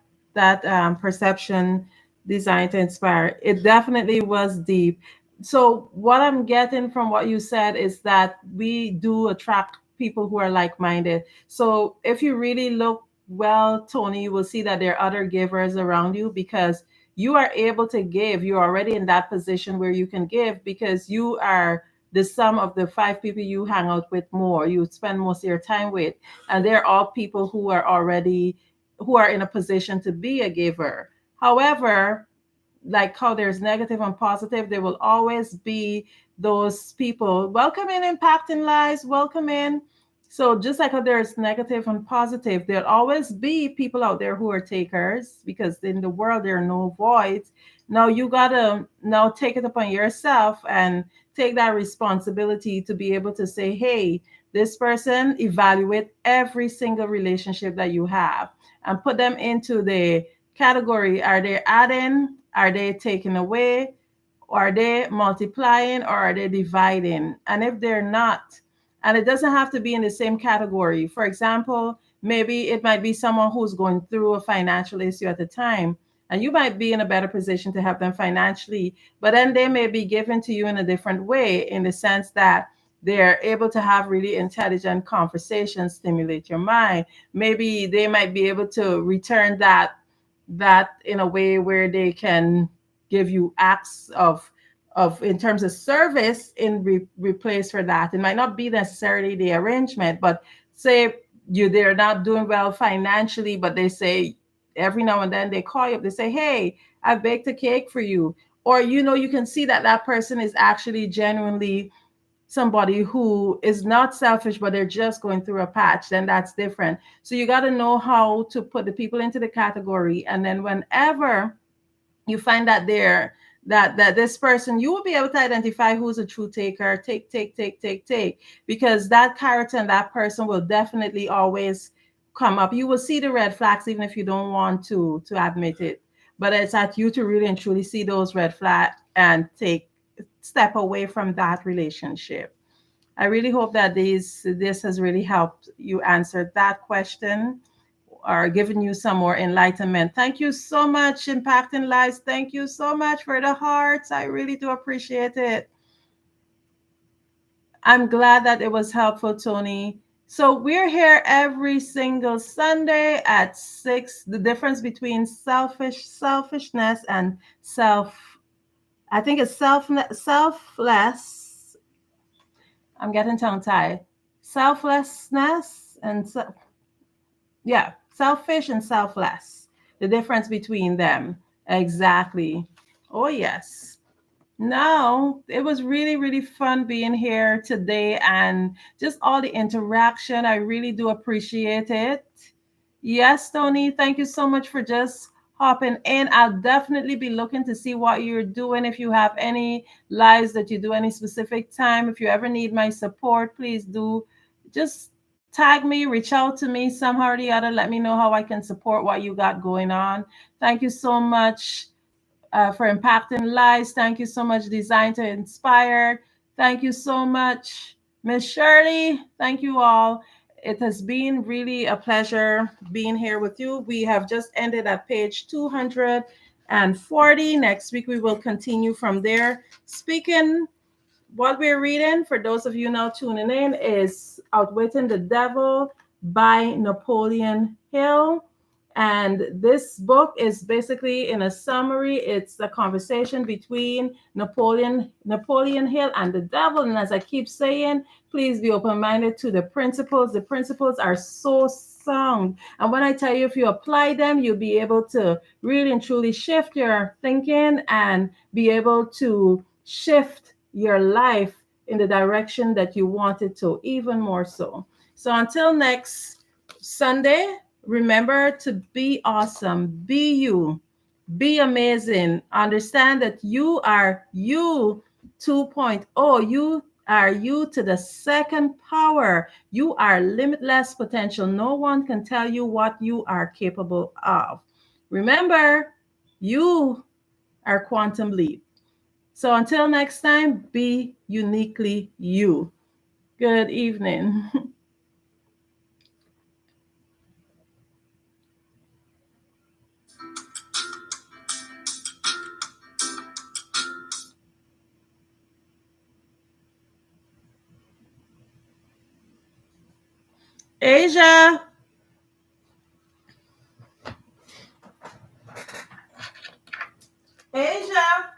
A: perception, Design to Inspire. It definitely was deep. So what I'm getting from what you said is that we do attract people who are like-minded. So if you really look well, Tony, you will see that there are other givers around you, because you are able to give. You're already in that position where you can give, because you are the sum of the five people you hang out with more, you spend most of your time with, and they're all people who are in a position to be a giver. However, like how there's negative and positive, there will always be those people. Welcome in, impacting lives, welcome in. So just like how there's negative and positive, there'll always be people out there who are takers, because in the world there are no voids. Now you gotta now take it upon yourself and take that responsibility to be able to say, hey, this person, evaluate every single relationship that you have and put them into the category. Are they adding? Are they taking away? Are they multiplying, or are they dividing? And if they're not, and it doesn't have to be in the same category. For example, maybe it might be someone who's going through a financial issue at the time, and you might be in a better position to help them financially, but then they may be given to you in a different way, in the sense that they're able to have really intelligent conversations, stimulate your mind. Maybe they might be able to return that in a way where they can give you acts of in terms of service in replace for that. It might not be necessarily the arrangement, but say they're not doing well financially, but they say every now and then they call you up, they say, hey, I baked a cake for you. Or you can see that that person is actually genuinely somebody who is not selfish, but they're just going through a patch. Then that's different. So you got to know how to put the people into the category, and then whenever you find that there that this person, you will be able to identify who's a true taker. Take, because that character and that person will definitely always come up. You will see the red flags even if you don't want to admit it, but it's at you to really and truly see those red flags and take step away from that relationship. I really hope that this has really helped you answer that question or given you some more enlightenment. Thank you so much, Impacting Lives. Thank you so much for the hearts. I really do appreciate it. I'm glad that it was helpful, Tony. So we're here every single Sunday at 6. The difference between selfishness and I think it's selfless. I'm getting tongue tied. Selflessness and yeah, selfish and selfless. The difference between them. Exactly. Oh, yes. No, it was really, really fun being here today and just all the interaction. I really do appreciate it. Yes, Tony, thank you so much for just hopping in. I'll definitely be looking to see what you're doing. If you have any lives that you do any specific time, if you ever need my support, please do just tag me, reach out to me somehow or the other. Let me know how I can support what you got going on. Thank you so much for impacting lives. Thank you so much, Design to Inspire. Thank you so much, Miss Shirley. Thank you all. It has been really a pleasure being here with you. We have just ended at page 240. Next week, we will continue from there. Speaking what we're reading, for those of you now tuning in, is Outwitting the Devil by Napoleon Hill. And this book is basically, in a summary, it's a conversation between Napoleon Hill and the devil. And as I keep saying, please be open-minded to the principles. The principles are so sound. And when I tell you, if you apply them, you'll be able to really and truly shift your thinking and be able to shift your life in the direction that you want it to, even more so. So until next Sunday, remember to be awesome, be you, be amazing. Understand that you are you 2.0. You are you to the second power. You are limitless potential. No one can tell you what you are capable of. Remember, you are quantum leap. So until next time, be uniquely you. Good evening. Asia, Asia,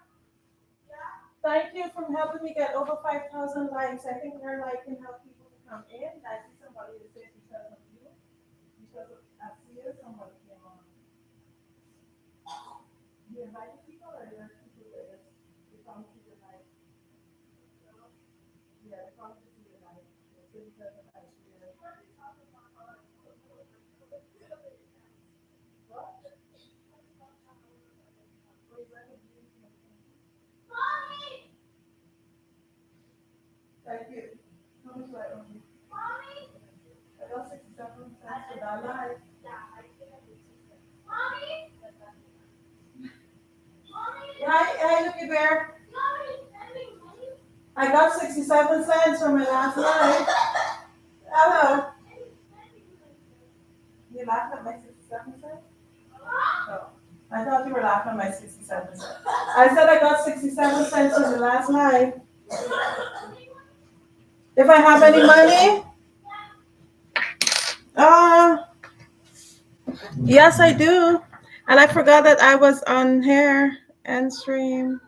A: thank you for helping me get over 5,000 likes. I think your like can help people to come in. I see somebody that says because of you, because of, I see you, somebody came on. You invited people or there's people that just, they come to your like, yeah, they come to see your like, they say because of like, yeah. What? Thank you. How much light on you? I got 67 cents for that light. Hi, Looky Bear. I got 67 cents from my last light. Hello. You laughing at my 67 cents? Oh. I thought you were laughing at my 67 cents. I said I got 67 cents from the last light. If I have any money? Uh, yes, I do. And I forgot that I was on here and stream.